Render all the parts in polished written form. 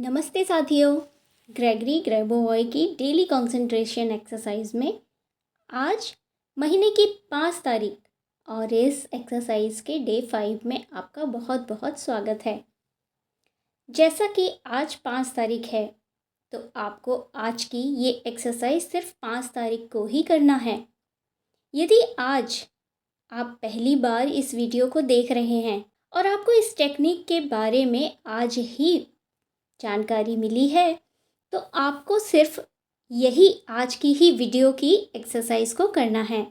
नमस्ते साथियों। ग्रेगरी ग्रेबोवॉय की डेली कंसंट्रेशन एक्सरसाइज में आज महीने की 5 तारीख और इस एक्सरसाइज के डे 5 में आपका बहुत बहुत स्वागत है। जैसा कि आज 5 तारीख है तो आपको आज की ये एक्सरसाइज सिर्फ 5 तारीख को ही करना है। यदि आज आप पहली बार इस वीडियो को देख रहे हैं और आपको इस टेक्निक के बारे में आज ही जानकारी मिली है तो आपको सिर्फ यही आज की ही वीडियो की एक्सरसाइज को करना है।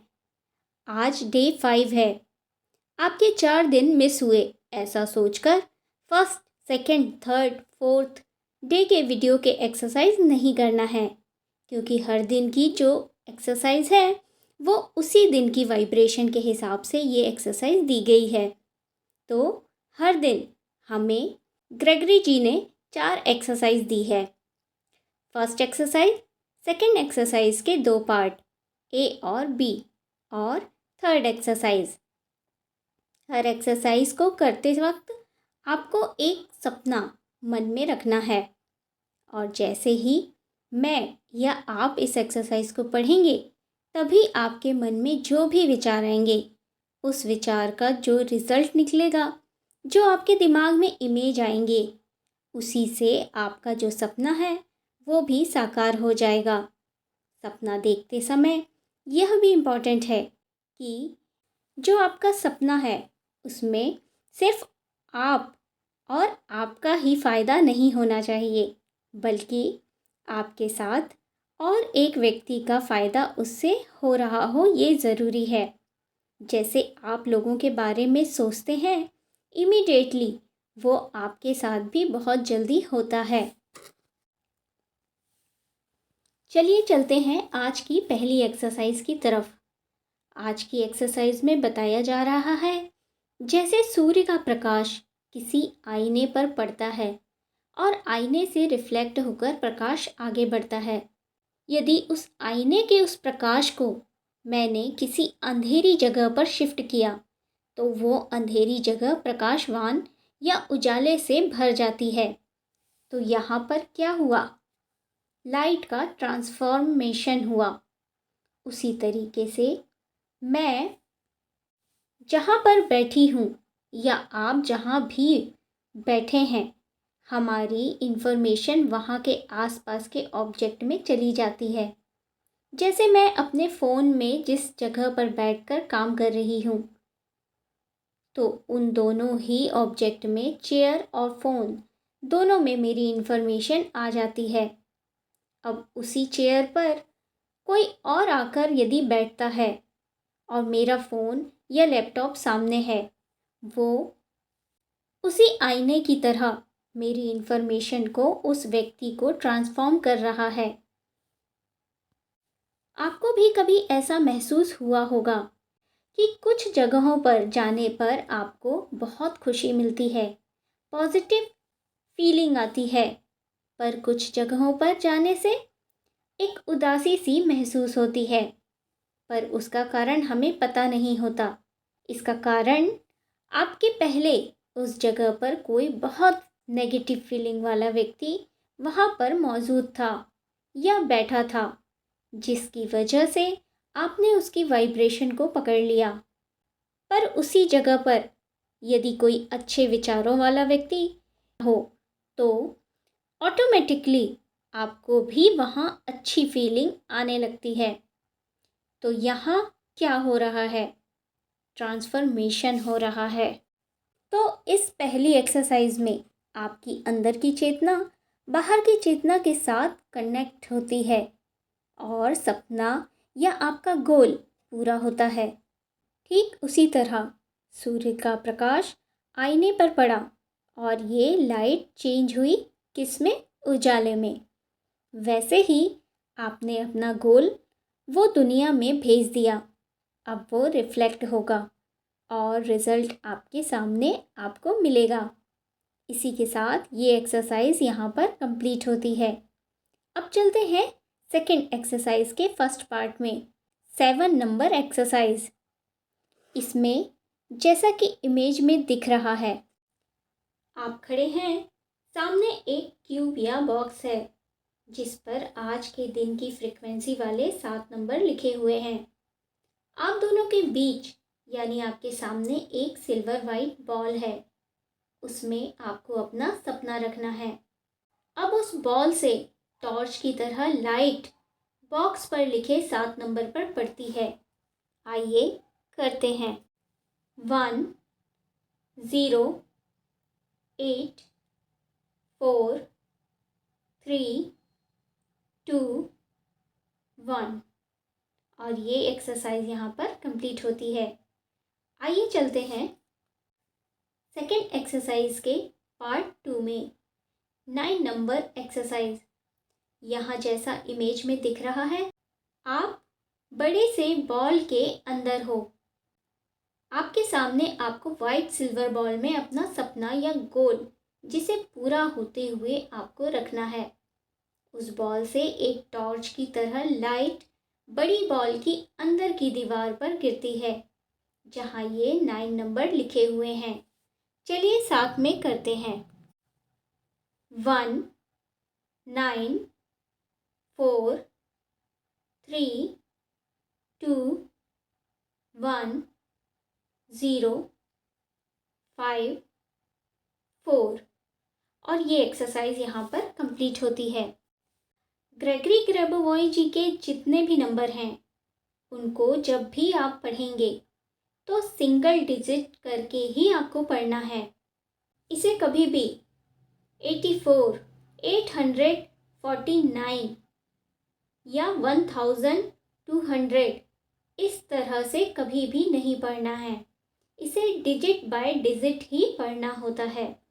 आज डे 5 है, आपके 4 दिन मिस हुए ऐसा सोचकर first, second, third, fourth day के वीडियो के एक्सरसाइज नहीं करना है, क्योंकि हर दिन की जो एक्सरसाइज है वो उसी दिन की वाइब्रेशन के हिसाब से ये एक्सरसाइज दी गई है। तो हर दिन हमें ग्रेगरी जी ने 4 एक्सरसाइज दी है। फर्स्ट एक्सरसाइज, सेकंड एक्सरसाइज के 2 पार्ट ए और बी, और थर्ड एक्सरसाइज। हर एक्सरसाइज को करते वक्त आपको एक सपना मन में रखना है और जैसे ही मैं या आप इस एक्सरसाइज को पढ़ेंगे तभी आपके मन में जो भी विचार आएंगे उस विचार का जो रिज़ल्ट निकलेगा, जो आपके दिमाग में इमेज आएंगे, उसी से आपका जो सपना है वो भी साकार हो जाएगा। सपना देखते समय यह भी इम्पॉर्टेंट है कि जो आपका सपना है उसमें सिर्फ आप और आपका ही फ़ायदा नहीं होना चाहिए, बल्कि आपके साथ और एक व्यक्ति का फ़ायदा उससे हो रहा हो, ये ज़रूरी है। जैसे आप लोगों के बारे में सोचते हैं, इमीडिएटली वो आपके साथ भी बहुत जल्दी होता है। चलिए चलते हैं आज की पहली एक्सरसाइज की तरफ। आज की एक्सरसाइज में बताया जा रहा है, जैसे सूर्य का प्रकाश किसी आईने पर पड़ता है और आईने से रिफ्लेक्ट होकर प्रकाश आगे बढ़ता है। यदि उस आईने के उस प्रकाश को मैंने किसी अंधेरी जगह पर शिफ्ट किया तो वो अंधेरी जगह प्रकाशवान या उजाले से भर जाती है। तो यहाँ पर क्या हुआ? लाइट का ट्रांसफॉर्मेशन हुआ। उसी तरीके से मैं जहाँ पर बैठी हूँ या आप जहाँ भी बैठे हैं, हमारी इन्फॉर्मेशन वहाँ के आसपास के ऑब्जेक्ट में चली जाती है। जैसे मैं अपने फ़ोन में जिस जगह पर बैठकर काम कर रही हूँ, तो उन दोनों ही ऑब्जेक्ट में, चेयर और फ़ोन दोनों में मेरी इन्फॉर्मेशन आ जाती है। अब उसी चेयर पर कोई और आकर यदि बैठता है और मेरा फ़ोन या लैपटॉप सामने है, वो उसी आईने की तरह मेरी इन्फॉर्मेशन को उस व्यक्ति को ट्रांसफॉर्म कर रहा है। आपको भी कभी ऐसा महसूस हुआ होगा कि कुछ जगहों पर जाने पर आपको बहुत खुशी मिलती है, पॉजिटिव फीलिंग आती है, पर कुछ जगहों पर जाने से एक उदासी सी महसूस होती है, पर उसका कारण हमें पता नहीं होता। इसका कारण आपके पहले उस जगह पर कोई बहुत नेगेटिव फीलिंग वाला व्यक्ति वहाँ पर मौजूद था या बैठा था, जिसकी वजह से आपने उसकी वाइब्रेशन को पकड़ लिया। पर उसी जगह पर यदि कोई अच्छे विचारों वाला व्यक्ति हो तो ऑटोमेटिकली आपको भी वहाँ अच्छी फीलिंग आने लगती है। तो यहाँ क्या हो रहा है? ट्रांसफॉर्मेशन हो रहा है। तो इस पहली एक्सरसाइज में आपकी अंदर की चेतना बाहर की चेतना के साथ कनेक्ट होती है और सपना या आपका गोल पूरा होता है। ठीक उसी तरह सूर्य का प्रकाश आईने पर पड़ा और ये लाइट चेंज हुई किस में? उजाले में। वैसे ही आपने अपना गोल वो दुनिया में भेज दिया। अब वो रिफ्लेक्ट होगा और रिज़ल्ट आपके सामने आपको मिलेगा। इसी के साथ ये एक्सरसाइज यहाँ पर कंप्लीट होती है। अब चलते हैं सेकंड एक्सरसाइज के फर्स्ट पार्ट में, 7 नंबर एक्सरसाइज। इसमें जैसा कि इमेज में दिख रहा है, आप खड़े हैं सामने एक क्यूब या बॉक्स है जिस पर आज के दिन की फ्रीक्वेंसी वाले 7 नंबर लिखे हुए हैं। आप दोनों के बीच यानी आपके सामने एक सिल्वर वाइट बॉल है। उसमें आपको अपना सपना रखना है। अब उस बॉल से टॉर्च की तरह लाइट बॉक्स पर लिखे 7 नंबर पर पड़ती है। आइए करते हैं। 1 0 8 4 3 2 1 और ये एक्सरसाइज यहाँ पर कंप्लीट होती है। आइए चलते हैं सेकेंड एक्सरसाइज के पार्ट 2 में। 9 नंबर एक्सरसाइज। यहाँ जैसा इमेज में दिख रहा है, आप बड़े से बॉल के अंदर हो। आपके सामने आपको वाइट सिल्वर बॉल में अपना सपना या गोल जिसे पूरा होते हुए आपको रखना है। उस बॉल से एक टॉर्च की तरह लाइट बड़ी बॉल की अंदर की दीवार पर गिरती है जहाँ ये 9 नंबर लिखे हुए हैं। चलिए साथ में करते हैं। 1 9 4 3 2 1 0 5 4 और ये एक्सरसाइज यहाँ पर कंप्लीट होती है। ग्रेगरी ग्रेबोवॉय जी के जितने भी नंबर हैं उनको जब भी आप पढ़ेंगे तो सिंगल डिजिट करके ही आपको पढ़ना है। इसे कभी भी 84 849 या 1200 इस तरह से कभी भी नहीं पढ़ना है। इसे डिजिट बाय डिजिट ही पढ़ना होता है।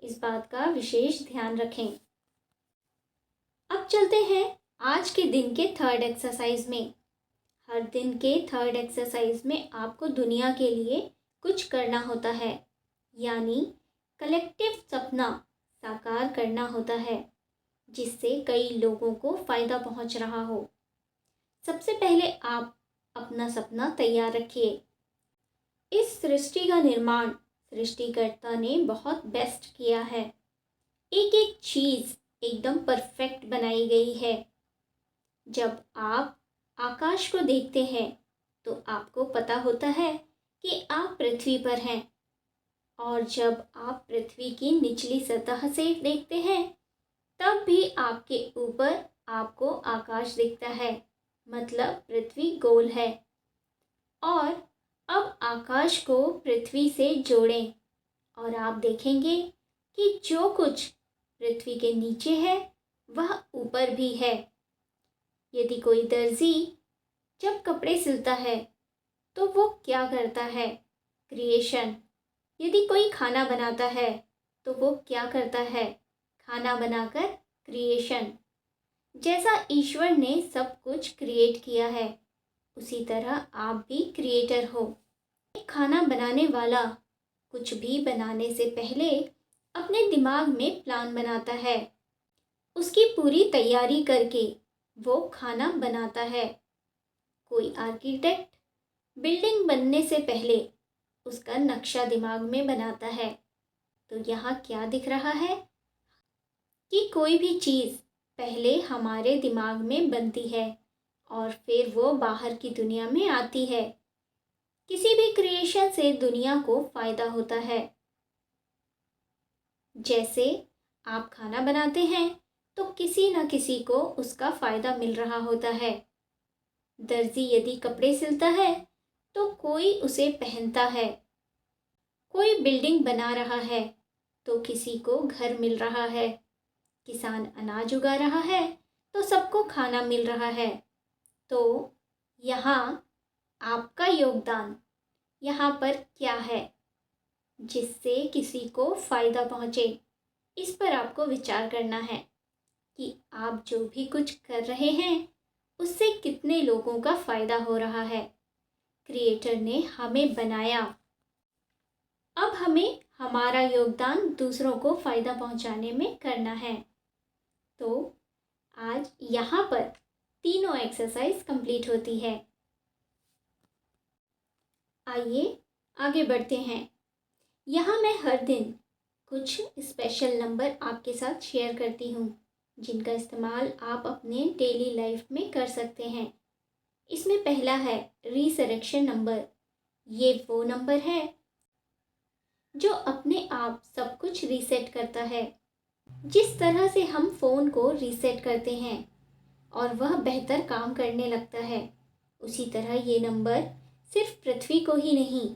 इस बात का विशेष ध्यान रखें। अब चलते हैं आज के दिन के थर्ड एक्सरसाइज में। हर दिन के थर्ड एक्सरसाइज में आपको दुनिया के लिए कुछ करना होता है, यानी कलेक्टिव सपना साकार करना होता है जिससे कई लोगों को फ़ायदा पहुंच रहा हो। सबसे पहले आप अपना सपना तैयार रखिए। इस सृष्टि का निर्माण सृष्टिकर्ता ने बहुत बेस्ट किया है। एक एक चीज़ एकदम परफेक्ट बनाई गई है। जब आप आकाश को देखते हैं तो आपको पता होता है कि आप पृथ्वी पर हैं, और जब आप पृथ्वी की निचली सतह से देखते हैं तब भी आपके ऊपर आपको आकाश दिखता है, मतलब पृथ्वी गोल है। और अब आकाश को पृथ्वी से जोड़ें और आप देखेंगे कि जो कुछ पृथ्वी के नीचे है वह ऊपर भी है। यदि कोई दर्जी जब कपड़े सिलता है तो वो क्या करता है? क्रिएशन। यदि कोई खाना बनाता है तो वो क्या करता है? खाना बनाकर क्रिएशन। जैसा ईश्वर ने सब कुछ क्रिएट किया है उसी तरह आप भी क्रिएटर हो। एक खाना बनाने वाला कुछ भी बनाने से पहले अपने दिमाग में प्लान बनाता है। उसकी पूरी तैयारी करके वो खाना बनाता है। कोई आर्किटेक्ट बिल्डिंग बनने से पहले उसका नक्शा दिमाग में बनाता है। तो यहाँ क्या दिख रहा है कि कोई भी चीज़ पहले हमारे दिमाग में बनती है और फिर वो बाहर की दुनिया में आती है। किसी भी क्रिएशन से दुनिया को फ़ायदा होता है। जैसे आप खाना बनाते हैं तो किसी न किसी को उसका फ़ायदा मिल रहा होता है। दर्जी यदि कपड़े सिलता है तो कोई उसे पहनता है। कोई बिल्डिंग बना रहा है तो किसी को घर मिल रहा है। किसान अनाज उगा रहा है तो सबको खाना मिल रहा है। तो यहाँ आपका योगदान यहाँ पर क्या है जिससे किसी को फ़ायदा पहुँचे? इस पर आपको विचार करना है कि आप जो भी कुछ कर रहे हैं उससे कितने लोगों का फ़ायदा हो रहा है। क्रिएटर ने हमें बनाया, अब हमें हमारा योगदान दूसरों को फ़ायदा पहुंचाने में करना है। तो आज यहाँ पर तीनों एक्सरसाइज कंप्लीट होती है। आइए आगे बढ़ते हैं। यहाँ मैं हर दिन कुछ स्पेशल नंबर आपके साथ शेयर करती हूँ जिनका इस्तेमाल आप अपने डेली लाइफ में कर सकते हैं। इसमें पहला है रिसरेक्शन नंबर। ये वो नंबर है जो अपने आप सब कुछ रीसेट करता है। जिस तरह से हम फ़ोन को रीसेट करते हैं और वह बेहतर काम करने लगता है, उसी तरह ये नंबर सिर्फ पृथ्वी को ही नहीं,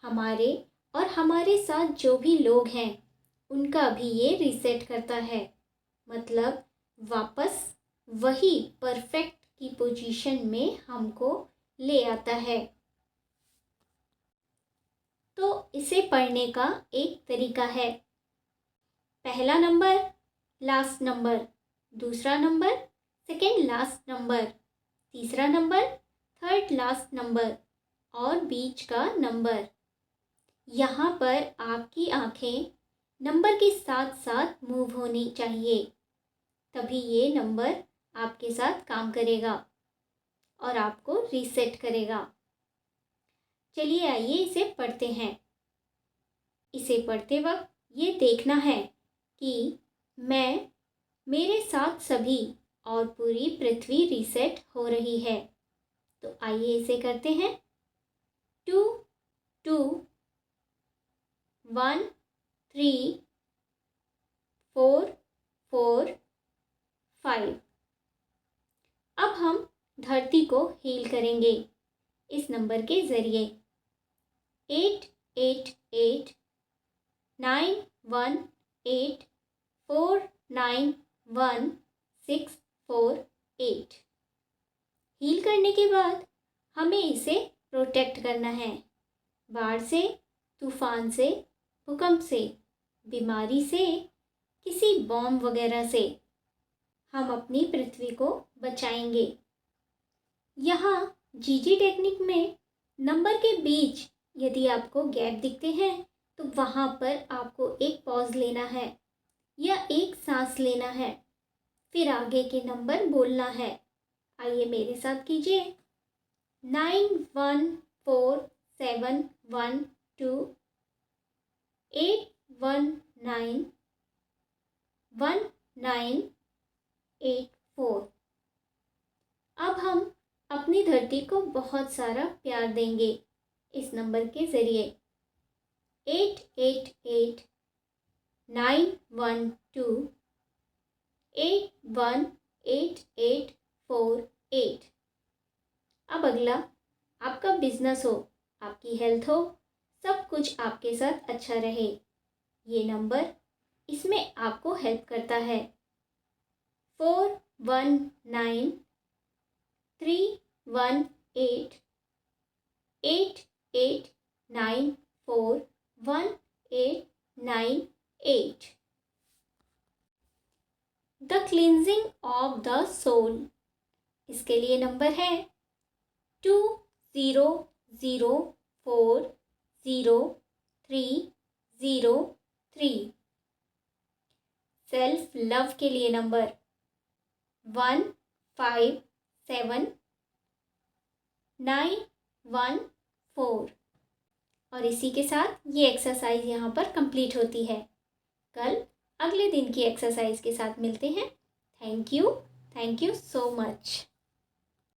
हमारे और हमारे साथ जो भी लोग हैं उनका भी ये रीसेट करता है। मतलब वापस वही परफेक्ट की पोजीशन में हमको ले आता है। तो इसे पढ़ने का एक तरीका है। पहला नंबर लास्ट नंबर, दूसरा नंबर सेकेंड लास्ट नंबर, तीसरा नंबर थर्ड लास्ट नंबर और बीच का नंबर। यहाँ पर आपकी आंखें नंबर के साथ साथ मूव होनी चाहिए, तभी ये नंबर आपके साथ काम करेगा और आपको रीसेट करेगा। चलिए आइए इसे पढ़ते हैं। इसे पढ़ते वक्त ये देखना है कि मैं, मेरे साथ सभी और पूरी पृथ्वी रीसेट हो रही है। तो आइए इसे करते हैं। 2 2 1 3 4 4 5। अब हम धरती को हील करेंगे इस नंबर के ज़रिए। 8 8 8 9 1 8 4 9 1 6 4 8। हील करने के बाद हमें इसे प्रोटेक्ट करना है, बाढ़ से, तूफान से, भूकंप से, बीमारी से, किसी बॉम्ब वगैरह से हम अपनी पृथ्वी को बचाएंगे। यहाँ जीजी टेक्निक में नंबर के बीच यदि आपको गैप दिखते हैं तो वहाँ पर आपको एक पॉज लेना है या एक सांस लेना है, फिर आगे के नंबर बोलना है। आइए मेरे साथ कीजिए। 9 1 4 7 1 2 8 1 9 1 9 8 4। अब हम अपनी धरती को बहुत सारा प्यार देंगे इस नंबर के ज़रिए। 8 8 8 9 1 2 8 1 8 8 4 8। अब अगला आपका बिजनेस हो, आपकी हेल्थ हो, सब कुछ आपके साथ अच्छा रहे, ये नंबर इसमें आपको हेल्प करता है। 4 1 9 3 1 8 8 8 9 4 1 8 9 8। The cleansing of the soul, इसके लिए नंबर है 2 0 0 4 0 3 0 3। सेल्फ लव के लिए नंबर 1 5 7 9 1 4। और इसी के साथ ये एक्सरसाइज यहाँ पर कंप्लीट होती है। कल अगले दिन की एक्सरसाइज के साथ मिलते हैं। Thank you so much.